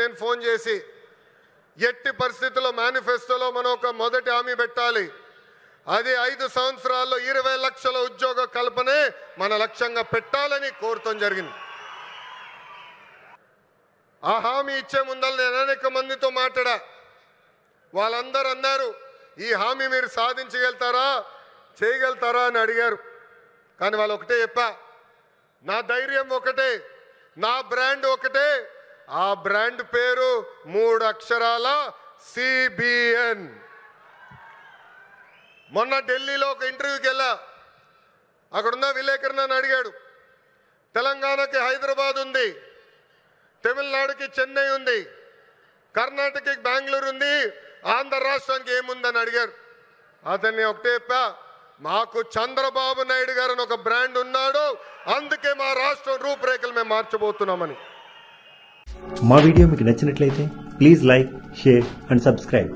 నేను ఫోన్ చేసి ఎట్టి పరిస్థితుల్లో మేనిఫెస్టోలో మనం ఒక మొదటి హామీ పెట్టాలి. అది 5 సంవత్సరాల్లో 20 లక్షల ఉద్యోగ కల్పనే మన లక్ష్యంగా పెట్టాలని కోరటం జరిగింది. ఆ హామీ ఇచ్చే ముందర నేను అనేక మందితో మాట్లాడా. వాళ్ళందరూ అన్నారు, ఈ హామీ మీరు సాధించగలుగుతారా, చేయగలుగుతారా అని అడిగారు. కానీ వాళ్ళు ఒకటే చెప్పా, నా ధైర్యం ఒకటే, నా బ్రాండ్ ఒకటే. ఆ బ్రాండ్ పేరు 3 అక్షరాల సిబిఎన్. మొన్న ఢిల్లీలో ఒక ఇంటర్వ్యూకి వెళ్ళా. అక్కడున్న విలేకరు నన్ను అడిగాడు, తెలంగాణకి హైదరాబాద్ ఉంది, తమిళనాడుకి చెన్నై ఉంది, కర్ణాటకకి బెంగళూరు ఉంది, ఆంధ్ర రాష్ట్రానికి ఏముందని అడిగారు. అతన్ని ఒకటే చెప్పా, మాకు చంద్రబాబు నాయుడు గారు అని ఒక బ్రాండ్ ఉన్నాడు, అందుకే మా రాష్ట్రం రూపురేఖలు మేము మార్చబోతున్నామని. మా వీడియో మీకు నచ్చినట్లయితే please like, share and subscribe.